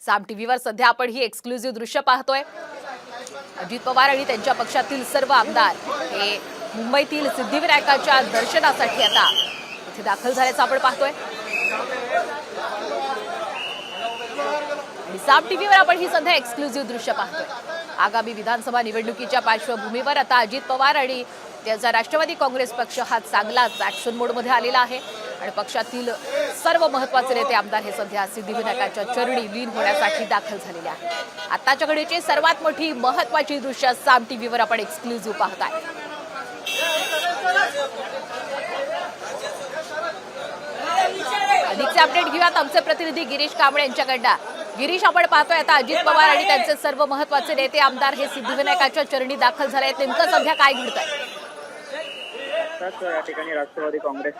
साम टीव्हीवर सध्या आपण ही एक्सक्लुझिव्ह दृश्य पाहतोय। अजित पवार आणि त्यांच्या पक्षातील सर्व आमदार हे मुंबईतील सिद्धिविनायकाच्या दर्शनासाठी आता इथे दाखल झाल्याचं आपण पाहतोय। आणि साम टीव्हीवर आपण ही सध्या एक्सक्लुझिव्ह दृश्य पाहतोय। आगामी विधानसभा निवडणुकीच्या पार्श्वभूमीवर आता अजित पवार आणि त्याचा राष्ट्रवादी काँग्रेस पक्ष हा चांगलाच ॲक्शन मोडमध्ये आलेला आहे आणि पक्षातील सर्व महत्त्वाचे नेते आमदार हे सध्या सिद्धिविनायकाच्या चरणी लीन होण्यासाठी दाखल झालेले आहेत। आताच्या घडीची सर्वात मोठी महत्त्वाची दृश्य साम टीव्हीवर आपण एक्सक्लुझिव्ह पाहताय। अधिकचे अपडेट घेऊयात आमचे प्रतिनिधी गिरीश कांबळे यांच्याकडनं। गिरीश, आपण पाहतोय आता अजित पवार आणि त्यांचे सर्व महत्त्वाचे नेते आमदार हे सिद्धिविनायकाच्या चरणी दाखल झाले आहेत। नेमकं सध्या काय घडतंय? या ठिकाणी राष्ट्रवादी काँग्रेस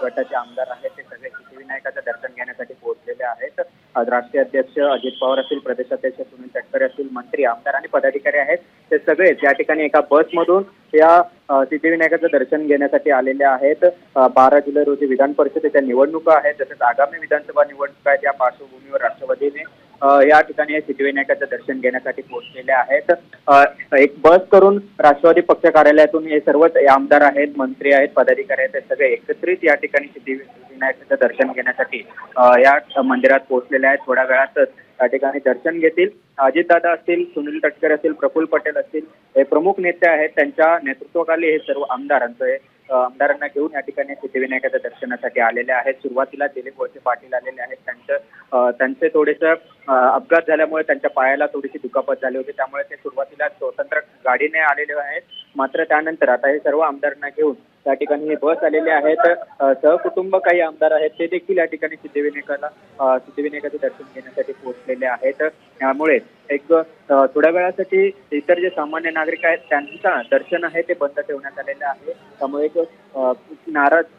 गटाचे आमदार आहेत ते सगळे सिद्धिविनायकाचं दर्शन घेण्यासाठी पोहोचलेले आहेत। राष्ट्रीय अध्यक्ष अजित पवार असतील, प्रदेशाध्यक्ष सुनील तटकरे असतील, मंत्री, आमदार आणि पदाधिकारी आहेत ते सगळेच या ठिकाणी एका बसमधून या सिद्धिविनायकाचं दर्शन घेण्यासाठी आलेले आहेत। 12 जुलै रोजी विधान परिषदेच्या निवडणुका आहेत, तसेच आगामी विधानसभा निवडणुका आहेत। या पार्श्वभूमीवर राष्ट्रवादीने या ठिकाणी सिद्धिविनायकाचं दर्शन घेण्यासाठी पोहोचलेले आहेत। एक बस करून राष्ट्रवादी पक्ष कार्यालयातून हे सर्वच आमदार आहेत, मंत्री आहेत, पदाधिकारी आहेत, ते सगळे एकत्रित या ठिकाणी सिद्धिविनायकाचं दर्शन घेण्यासाठी या मंदिरात पोहोचलेले आहेत। थोड्या वेळातच या ठिकाणी दर्शन घेतील। अजितदादा असतील, सुनील तटकरे असतील, प्रफुल्ल पटेल असतील, हे प्रमुख नेते आहेत। त्यांच्या नेतृत्वाखाली हे सर्व आमदारांना घेऊन या ठिकाणी सिद्धिविनायकाच्या दर्शनासाठी आलेले आहेत। सुरुवातीला दिलीप वळसे पाटील आलेले आहेत। त्यांचे थोडेसं अपघात झाल्यामुळे त्यांच्या पायाला थोडीशी दुखापत झाली होती, त्यामुळे ते सुरुवातीला स्वतंत्र गाडीने आलेले आहेत। मात्र त्यानंतर आता हे सर्व आमदारांना घेऊन त्या ठिकाणी हे बस आलेले आहेत। सहकुटुंब काही आमदार आहेत ते देखील या ठिकाणी सिद्धिविनायकाचं दर्शन घेण्यासाठी पोहोचलेले आहेत। त्यामुळे एक थोड्या वेळासाठी इतर जे सामान्य नागरिक आहेत त्यांचं दर्शन आहे ते बंद ठेवण्यात आलेलं आहे। त्यामुळे एक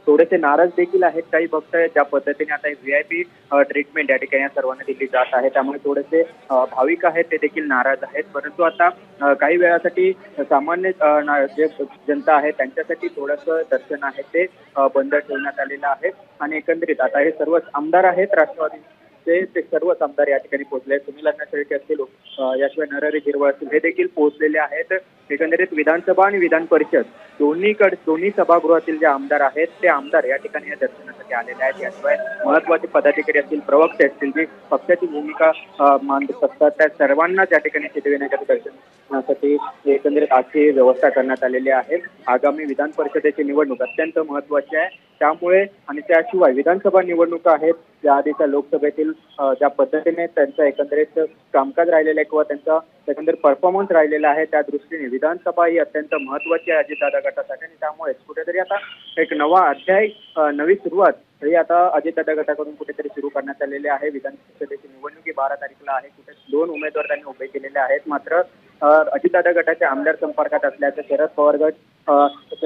थोडेसे नाराज देखील आहेत काही भक्त, ज्या पद्धतीने आता VIP ट्रीटमेंट या ठिकाणी सर्वांना दिली जात आहे, त्यामुळे थोडेसे भाविक आहेत ते देखील नाराज आहेत। परंतु आता काही वेळासाठी सामान्य जे जनता आहे त्यांच्यासाठी थोडंसं दर्शन आहे ते बंद ठेवण्यात आलेलं आहे। आणि एकंदरीत आता हे सर्वच आमदार आहेत राष्ट्रवादी ते सर्वच आमदार या ठिकाणी पोहोचले। सुनील शेळके असतील, याशिवाय नरहरी झिरवळ असतील, हे देखील पोहोचलेले आहेत। एकंदरीत विधानसभा आणि विधान परिषद दोन्ही सभागृहातील जे आमदार आहेत ते आमदार या ठिकाणी या दर्शनासाठी आलेले आहेत। याशिवाय महत्त्वाचे पदाधिकारी असतील, प्रवक्ते असतील, जी पक्षाची भूमिका मांडत असतात, त्या सर्वांना त्या ठिकाणी सिद्धिविनायकाच्या दर्शनासाठी एकंदरीत आजची व्यवस्था करण्यात आलेली आहे। आगामी विधान परिषदेची निवडणूक अत्यंत महत्त्वाची आहे, त्यामुळे आणि त्याशिवाय विधानसभा निवडणुका आहेत, त्या आधीच्या लोकसभेतील ज्या पद्धतीने त्यांचं एकंदरीत कामकाज राहिलेलं आहे किंवा त्यांचा एकंदरीत परफॉर्मन्स राहिलेला आहे, त्या दृष्टीने विधानसभा ही अत्यंत महत्त्वाची आहे अजितदादा गटासाठी। आणि त्यामुळेच कुठेतरी आता एक नवा अध्याय, नवी सुरुवात ही आता अजितदादा गटाकडून कुठेतरी सुरू करण्यात आलेली आहे। विधान परिषदेची निवडणूक 12 तारखेला आहे। कुठे 2 उमेदवार त्यांनी उभे केलेले आहेत, मात्र अजितदादा गटाच्या आमदार संपर्कात असल्याचं शरद पवार गट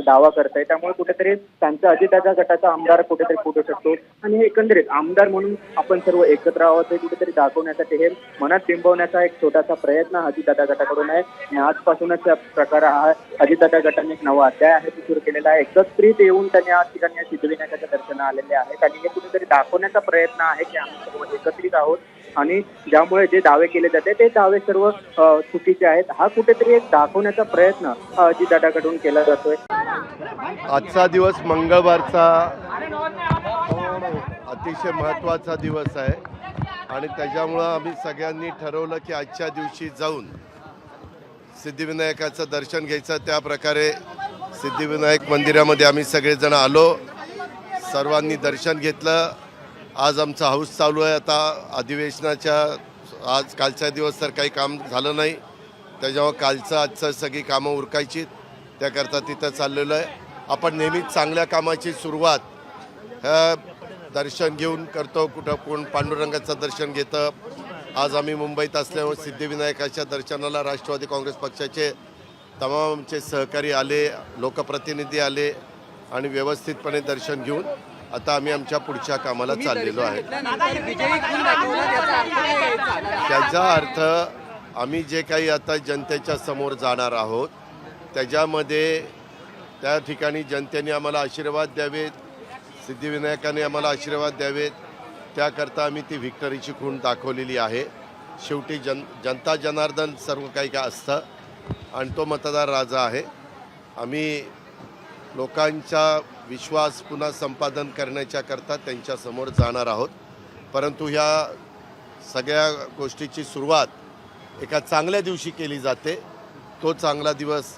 दावा करत आहे, त्यामुळे कुठेतरी त्यांचा अजितदादा गटाचा आमदार कुठेतरी फुटू शकतो। आणि एकंदरीत आमदार म्हणून आपण सर्व एकत्र आहोत हे कुठेतरी दाखवण्यासाठी, हे मनात बिंबवण्याचा एक छोटासा प्रयत्न अजितदादा गटाकडून आहे। आणि आजपासूनच या प्रकार हा अजितदादा गटाने एक नवा अध्याय आहे तो सुरू केलेला आहे। एकत्रित येऊन त्यांनी आज ठिकाणी सिद्धिविनायकाच्या दर्शना आलेले आहेत आणि हे कुठेतरी दाखवण्याचा प्रयत्न आहे की आम्ही सर्व एकत्रित आहोत आणि ज्यामुळे जे दावे केले जाते ते दावे सर्व चुकीचे आहेत, हा कुठेतरी एक दाखवण्याचा प्रयत्न अजितदादाकडून केला जातोय। आजचा दिवस मंगळवारचा अतिशय महत्त्वाचा दिवस आहे आणि त्याच्यामुळं आम्ही सगळ्यांनी ठरवलं की आजच्या दिवशी जाऊन सिद्धिविनायकाचं दर्शन घ्यायचं। त्या प्रकारे सिद्धिविनायक मंदिरामध्ये आम्ही सगळेजण आलो, सर्वांनी दर्शन घेतलं। आज आमचा हाऊस चालू आहे। आता अधिवेशनाच्या कालचा दिवस तर काही काम झालं नाही, त्याच्यामुळे आजचं सगळी कामं उरकायची, त्याकरता तिथं चाललेलं आहे। आपण नेहमीच चांगल्या कामाची सुरुवात ह्या दर्शन घेऊन करतो, कुठं कोण पांडुरंगाचं दर्शन घेतं। आज आम्ही मुंबईत असल्यामुळे सिद्धिविनायकाच्या दर्शनाला राष्ट्रवादी काँग्रेस पक्षाचे तमाम आमचे सहकारी आले, लोकप्रतिनिधी आले आणि व्यवस्थितपणे दर्शन घेऊन आता आम्ही आमच्या पुढच्या कामाला चाललेलो आहे। त्याचा अर्थ आम्ही जे काही आता जनतेच्या समोर जाणार आहोत त्याच्यामध्ये त्या ठिकाणी जनतेने आम्हाला आशीर्वाद द्यावेत, सिद्धिविनायकाने आम्हाला आशीर्वाद द्यावेत, त्याकरता आम्ही ती व्हिक्टरीची खूण दाखवलेली आहे। शेवटी जनता जनार्दन सर्व काही काय असतं आणि तो मतदार राजा आहे. आम्ही लोकांचा विश्वास पुन्हा संपादन करण्याच्या करता त्यांच्यासमोर जाणार आहोत. परंतु ह्या सगळ्या गोष्टीची सुरुवात एका चांगल्या दिवशी केली जाते. तो चांगला दिवस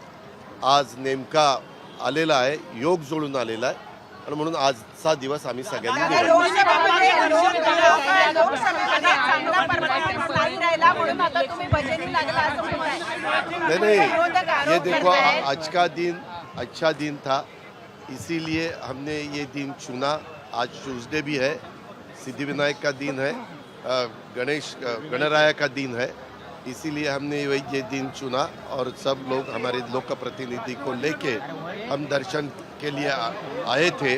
आज नेमका आलेला आहे, योग जुळून आलेला आहे आणि म्हणून आजचा दिवस आम्ही सगळ्यांनी निवडला. नहीं, ये देखो आज का दिन अच्छा दिन था, इसीलिए हमने ये दिन चुना. आज ट्यूसडे भी है, सिद्धिविनायक का दिन है, गणराया का दिन है, इसीलिए हमने ये दिन चुना और सब लोग हमारे लोक प्रतिनिधि को लेके हम दर्शन के लिए आए थे.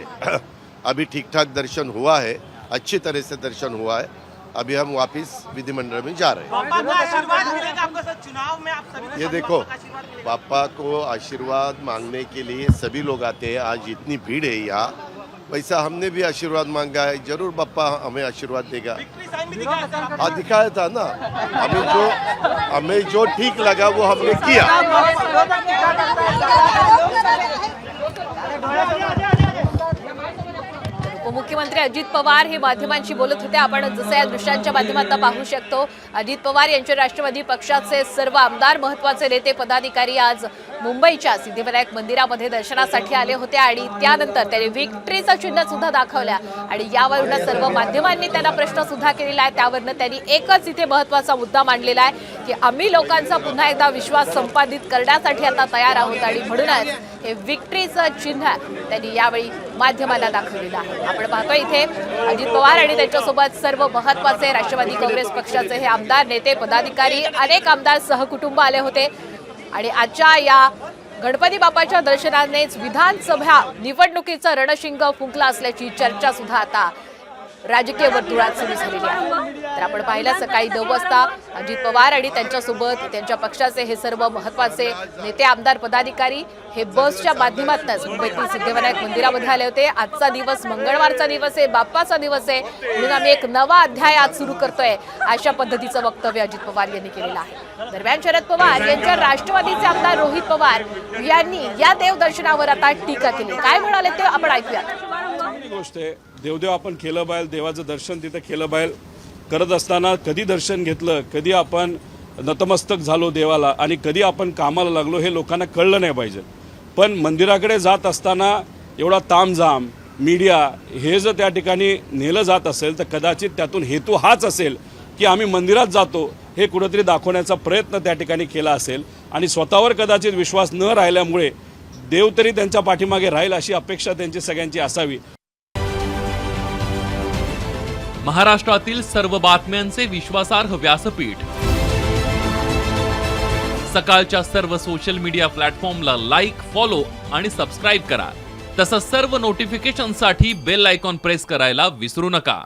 अभी ठीक ठाक दर्शन हुआ है, अच्छी तरह से दर्शन हुआ है. अभी हम वापस विधिमंडल में जा रहे हैं. ये देखो, पापा को आशीर्वाद मांगने के लिए सभी लोग आते हैं. आज इतनी भीड़ है यहाँ, वैसा हमने भी आशीर्वाद मांगा है. जरूर पापा हमें आशीर्वाद देगा. हाँ, दिखाया था ना. हमें जो ठीक लगा वो हमने किया. उपमुख्यमंत्री अजित पवार हे माध्यमांशी बोलत होते. आपण जसं या दृश्यांच्या माध्यमातून पाहू शकतो, अजित पवार यांचे राष्ट्रवादी पक्षाचे सर्व आमदार, महत्त्वाचे नेते, पदाधिकारी आज मुंबईच्या सिद्धिविनायक मंदिरामध्ये दर्शनासाठी आले होते आणि त्यानंतर त्यांनी विक्ट्रीचं चिन्ह सुद्धा दाखवल्या आणि यावरून सर्व माध्यमांनी त्यांना प्रश्न सुद्धा केलेला आहे. त्यावरनं त्यांनी एकच इथे महत्त्वाचा मुद्दा मांडलेला आहे की आम्ही लोकांचा पुन्हा एकदा विश्वास संपादित करण्यासाठी आता तयार आहोत आणि म्हणूनच हे विक्ट्रीचं चिन्ह त्यांनी यावेळी माध्यमांना दाखवलेलं आहे. आपण पाहतोय इथे अजित पवार आणि त्यांच्यासोबत सर्व महत्त्वाचे राष्ट्रवादी काँग्रेस पक्षाचे हे आमदार, नेते, पदाधिकारी, अनेक आमदार सहकुटुंब आले होते आणि आजच्या या गणपती बाप्पाच्या दर्शनानेच विधानसभा निवडणुकीचं रणशिंग फुंकलं असल्याची चर्चा सुद्धा आता राजकीय वर्तुळात सुरू झालेली आहे. तर आपण पाहिलं सकाळी 9 वाजता अजित पवार आणि त्यांच्यासोबत त्यांच्या पक्षाचे हे सर्व महत्त्वाचे नेते, आमदार, पदाधिकारी हे बसच्या माध्यमातूनच मुंबईतील सिद्धिविनायक मंदिरामध्ये आले होते. आजचा दिवस मंगळवारचा दिवस आहे, बाप्पाचा दिवस आहे, म्हणून आम्ही एक नवा अध्याय आज सुरू करतोय, अशा पद्धतीचं वक्तव्य अजित पवार यांनी केलेलं आहे. दरम्यान शरद पवार यांच्या राष्ट्रवादीचे आमदार रोहित पवार यांनी या देवदर्शनावर आता टीका केली. काय म्हणाले ते आपण ऐकूया. गोष्ट आहे, देवदेव आपण केलं पाहिजे, देवाचं दर्शन तिथं केलं पाहिजे. करत असताना कधी दर्शन घेतलं, कधी आपण नतमस्तक झालो देवाला आणि कधी आपण कामाला लागलो हे लोकांना कळलं नाही पाहिजे. पण मंदिराकडे जात असताना एवढा तामझाम, मीडिया हे जर त्या ठिकाणी नेलं जात असेल तर कदाचित त्यातून हेतू हाच असेल की आम्ही मंदिरात जातो हे कुठेतरी दाखवण्याचा प्रयत्न त्या ठिकाणी केला असेल आणि स्वतःवर कदाचित विश्वास न राहिल्यामुळे देव तरी त्यांच्या पाठीमागे राहील अशी अपेक्षा त्यांची सगळ्यांची असावी. महाराष्ट्रातील सर्व बातम्यांचे विश्वासार्ह व्यासपीठ, सकाळच्या सर्व सोशल मीडिया प्लॅटफॉर्मला लाईक, फॉलो आणि सबस्क्राईब करा. तसंच सर्व नोटिफिकेशनसाठी बेल आयकॉन प्रेस करायला विसरू नका.